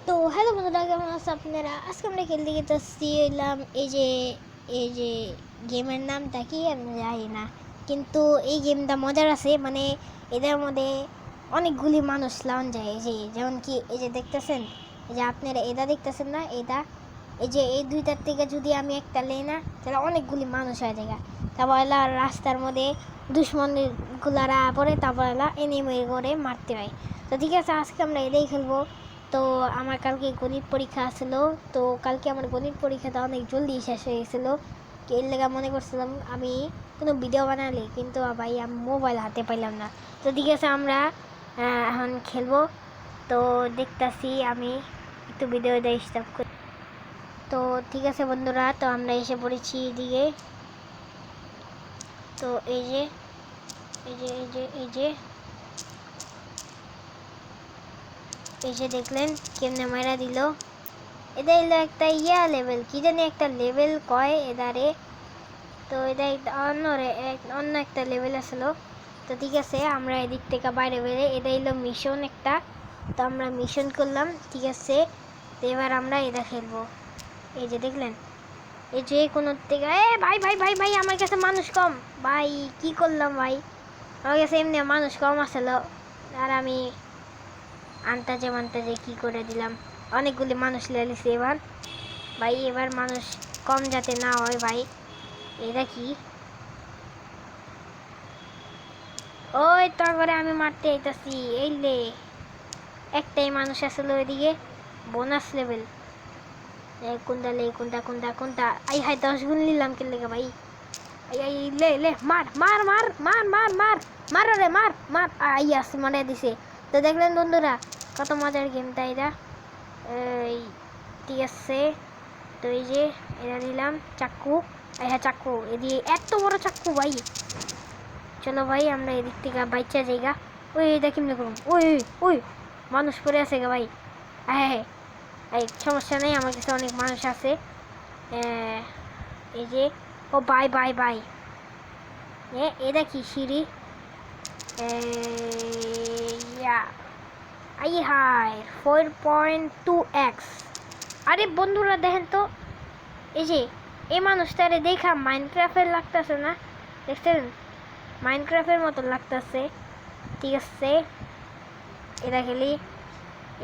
তো হ্যালো বন্ধুরা, কেমন আছে আপনারা? আজকে আমরা খেলতে গেছি এলাম এই যে গেমের নামটা কি আমি জানি না, কিন্তু এই গেমটা মজার আছে। মানে এদের মধ্যে অনেকগুলি মানুষ লাউন যায়। এই যে যেমন কি এই যে দেখতেছেন, এই যে আপনারা এটা দেখতেছেন না, এটা এই যে এই দুইটার থেকে যদি আমি একটা লেই না, তাহলে অনেকগুলি মানুষ হয়ে যায়। তারপর এলা রাস্তার মধ্যে দুশ্মনের গুলারা পরে তারপর এলা এনিমি করে মারতে হয়। তো ঠিক আছে, আজকে আমরা এটাই খেলবো। তো আমার কালকে গণিত পরীক্ষা আসলো, তো কালকে আমার গণিত পরীক্ষাটা অনেক জলদি শেষ হয়ে গেছিলো। এর লেগে মনে করছিলাম আমি কোনো ভিডিও বানালে, কিন্তু ভাই আমি মোবাইল হাতে পাইলাম না। তো ঠিক আছে, আমরা এখন খেলবো। তো দেখতেছি আমি একটু ভিডিওটা স্টপ করি। তো ঠিক আছে বন্ধুরা, তো আমরা এসে পড়েছি এদিকে। তো এই যে এই যে এই যে এই যে এই যে দেখলেন কেমনে মারা দিল। এটা হলো একটা লেভেল, কি জানি একটা লেভেল কয় এদারে। তো এটা অন্য একটা লেভেল আসলো। তো ঠিক আছে, আমরা এদিক থেকে বাইরে বেরে, এটা হলো মিশন একটা। তো আমরা মিশন করলাম, ঠিক আছে। তো এবার আমরা এটা খেলবো। এই যে দেখলেন, এই যে কোনো থেকে ভাই ভাই ভাই ভাই আমার কাছে মানুষ কম। ভাই কি করলাম ভাই, আমার কাছে এমনি মানুষ কম আসলো, আর আমি আন্তাজে কি করে দিলাম। অনেকগুলি মানুষ লেলিছে এবার। ভাই এবার মানুষ কম যাতে না হয় ভাই। এটা কি, ওই তারপরে আমি মারতে আইতাছি। এই লে একটাই মানুষ আসলে ওইদিকে, বোনাস লেভেল। কোনটা লে, কোনটা আই হাই 10 গুণ নিলাম কে লেগে ভাই। আই আই লে লে মার মার মার মার মার মার মার রে মার মার। আইয়াস মারে দিছে। তো দেখলেন বন্ধুরা কত মজার গেমটা এটা। এই ঠিক আছে, তো এই যে এটা দিলাম চাক্কু। হ্যাঁ চাক্কু, এদিকে এত বড় চাক্কু ভাই। চলো ভাই আমরা এদিক থেকে বাইচা যাইগা। ওই এটা কেমনে করুন, ওই ওই মানুষ পড়ে আছে গা ভাই। হ্যাঁ হ্যাঁ, এই সমস্যা নেই, আমার কাছে অনেক মানুষ আছে। এই যে ও বাই বাই বাই। এটা কি সিঁড়ি? আই হাই 4.2x। আরে বন্ধুরা দেখেন তো, এই যে এই মানুষটারে দেখা মাইনক্রাফটের লাগতেছে না? দেখছেন, মাইনক্রাফটের মতো লাগতেছে। ঠিক আছে, এটা খেলি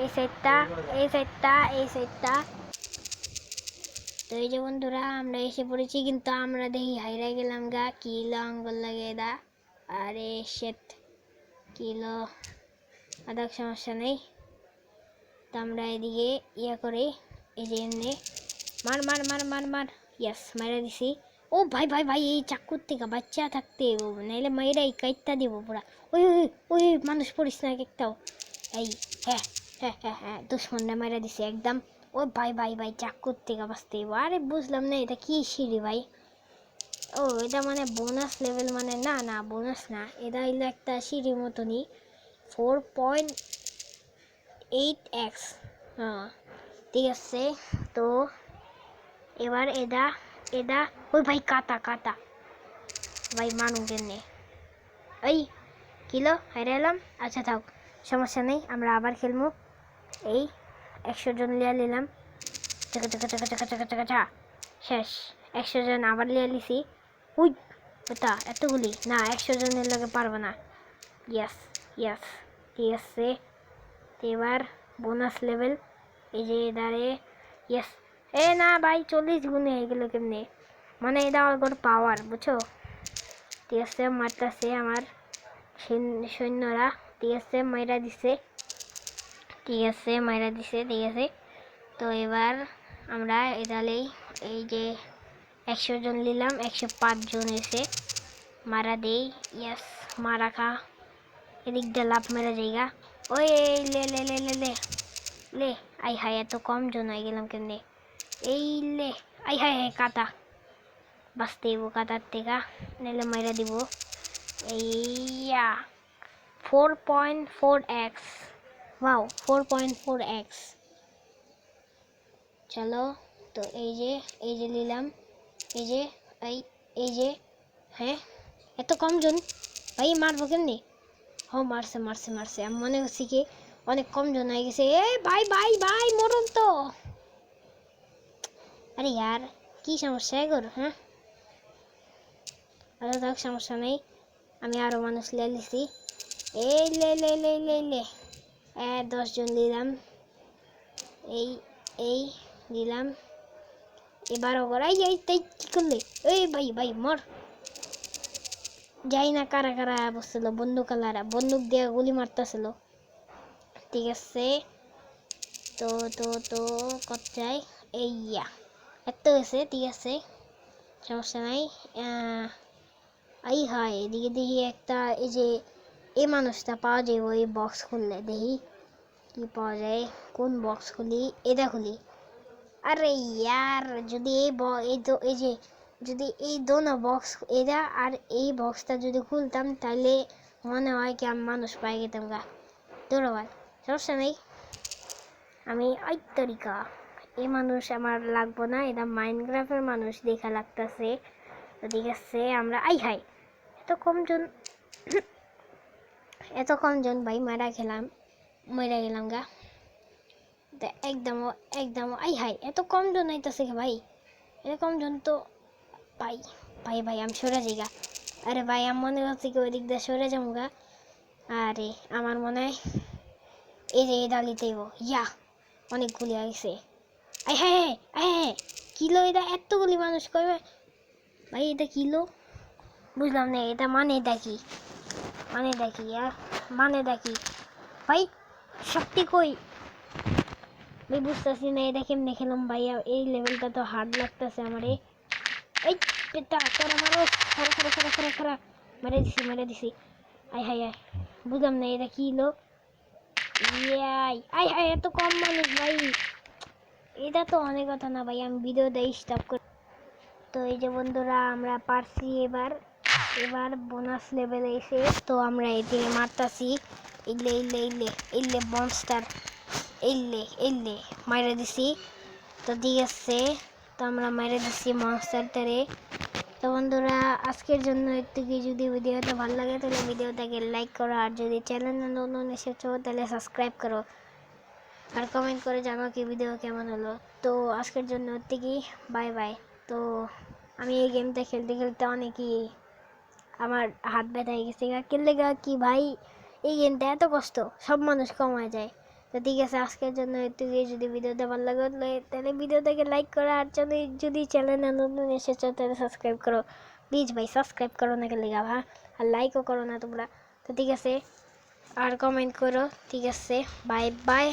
এই সাইডটা এই সাইডটা এই সাইডটা। তো এই যে বন্ধুরা আমরা এসে পড়েছি, কিন্তু আমরা দেখি হাইরা গেলাম গা। কিলো আঙ্গুল লাগে এটা, আরে শেট কিলো আদাক সমস্যা নেই। তো আমরা এদিকে ইয়ে করে এই যে এমনি মার মার মার মার মার, ইয়াস মারা দিছি। ও ভাই ভাই ভাই, এই চাকুর থেকে বাচ্চা থাকতে নাইলে মাইরা এই কাইটটা দিব পুরা। ওই ওই ওই মানুষ পড়িস না একটাও। এই হ্যাঁ হ্যাঁ হ্যাঁ হ্যাঁ, দুশ্মনটা মারা দিছে একদম। ও ভাই ভাই ভাই, চাকুর থেকে বাঁচতে। আরে বুঝলাম না এটা কি সিঁড়ি ভাই। ও এটা মানে বোনাস লেভেল, মানে না না বোনাস না, এটা হইলো একটা সিঁড়ির মতনই। 4.8x। হ্যাঁ ঠিক আছে, তো এবার এটা এটা ওই ভাই কাটা কাটা ভাই মানুষ জন্যে। এই কিলো হাইরে এলাম। আচ্ছা থাক, সমস্যা নেই, আমরা আবার খেলবো। এই 100 জন লিয়া নিলাম। চাকা চাকা চাকা চাকা চাকা চাকা চা শেষ। 100 জন আবার লিয়া লিছি। উই ওটা এতগুলি না, 100 জনের লগে পারবো না। ইয়াস ইয়াস ঠিক আছে, এবার বোনাস লেভেল। এই যে এদারে ইয়াস। এ না ভাই 40 গুণে হয়ে গেল কেমনে, মানে এটা আমার পাওয়ার বুঝছো। ঠিক আছে, মারতেছে আমার সৈন্যরা। ঠিক আছে মাইরা দিছে, ঠিক আছে মাইরা দিছে, ঠিক আছে। তো এবার আমরা এদালেই এই যে 100 জন নিলাম, 105 জন এসে মারা দেই। ইয়াস মারা খা, এদিক দিয়ে লাভ মেরা জায়গা। ওই লে লে লে লে লে লে আই হাই, এত কম জন হয়ে গেলাম কেমনে। এই লে আই হাই হাই, কাটা বাঁচতে দিব কাটার থেকে, নাহলে মাইরা দিব। এইয়া 4.4x, ওয়াও 4.4x। চলো, তো এই যে নিলাম, এই যে এই যে হ্যাঁ, এত কম জন ভাই মারবো কেমনি। ও মারছে মারছে মারছে, আমি মনে করছি কি অনেক কম জন হয়ে গেছে। এ ভাই ভাই ভাই মরুন তো। আরে यार কি সমস্যা এগোর? হ্যাঁ আরে দেখ সমস্যা নেই, আমি আরো মানুষ লিয়েছি। এই লে লে লে লে লে 10 জন দিলাম, এই এই দিলাম, এবার ওর এই এই তাই কি করলে? এই ভাই ভাই মর। যাই না কারা কারা বসছিল, বন্দুকওয়ালারা বন্দুক দিয়ে গুলি মারতেছিল। ঠিক আছে, তো তো তো কত চাই? এই এত হয়েছে, ঠিক আছে সমস্যা নাই। এই হয় এদিকে দেখি একটা, এই যে এই মানুষটা পাওয়া যায় ওই বক্স খুললে, দেখি কি পাওয়া যায়। কোন বক্স খুলি? এটা খুলি। আরে ইয়ার যদি এই যে যদি এই দোনো বক্স এটা আর এই বক্সটা যদি খুলতাম তাহলে মনে হয় কি আমি মানুষ পাই যেতাম গা। ধন্যবাদ, সমস্যা নেই। আমি এই তরিকা এই মানুষ আমার লাগবো না, এটা মাইনক্রাফটের মানুষ দেখা লাগতেছে। ঠিক আছে আমরা আই হাই এত কম জন ভাই মারা গেলাম গা। একদম একদম আই হাই এত কম জন আইতাছে ভাই, এত কম জন তো ভাই ভাই ভাই আমি সরে যাই গা। আরে ভাই আমি মনে করছি কি ওই দিক দিয়ে সরে যাবো গা। আরে আমার মনে হয় এই যে ডালিতেই ইয়া অনেকগুলি আইছে। আই হ্যাঁ হ্যাঁ হ্যাঁ হ্যাঁ কিলো এটা এতগুলি মানুষ করবে ভাই, এটা কিলো বুঝলাম না, এটা মানে দেখি মানে দেখি ভাই শক্তি কই আমি বুঝতেছি না, এটা কেমনে খেলাম ভাই, এই লেভেলটা তো হার্ড লাগতেছে আমারে। এই পেটা তোরা মারো, খারা খারা খারা খারা খারা মেরে দিছি। আই হাই আই বুঝলাম না এটা কি লোক। ইয়াই আই হাই এত কম মানুষ ভাই, এটা তো অনেক কথা না ভাই, আমি ভিডিওটা স্টপ করি। তো এই যে বন্ধুরা আমরা পারছি, এবার বোনাস লেভেল এসে তো আমরা এদিকে মারতাছি। ইল্লে মনস্টার ইল্লে মাইরে দিছি। তো ঠিক আছে, তো আমরা মাইরে দিছি মনস্টারটারে। তো বন্ধুরা আজকের জন্য একটু কি, যদি ভিডিওটা ভালো লাগে তাহলে ভিডিওটাকে লাইক করো, আর যদি চ্যানেলে নতুন এসেছো তাহলে সাবস্ক্রাইব করো, আর কমেন্ট করে জানাও কি ভিডিও কেমন হলো। তো আজকের জন্য একটু কি বাই বাই। তো আমি এই গেমটা খেলতে খেলতে অনেকই আমার হাত ব্যথা হয়ে গেছে খেলতে কি ভাই, এই গেমটা এত কষ্ট সব মানুষ কমায় যায়। তো ঠিক আছে আজকের জন্য এটুকুই, যদি ভিডিওটা ভালো লাগে তাহলে ভিডিওটাকে লাইক করো, আর যদি চ্যানেলে নতুন এসেছো তাহলে সাবস্ক্রাইব করো প্লিজ ভাই, সাবস্ক্রাইব করো না খেলে গা হ্যাঁ, আর লাইকও করো না তোমরা। তো ঠিক আছে আর কমেন্ট করো, ঠিক আছে বাই বাই।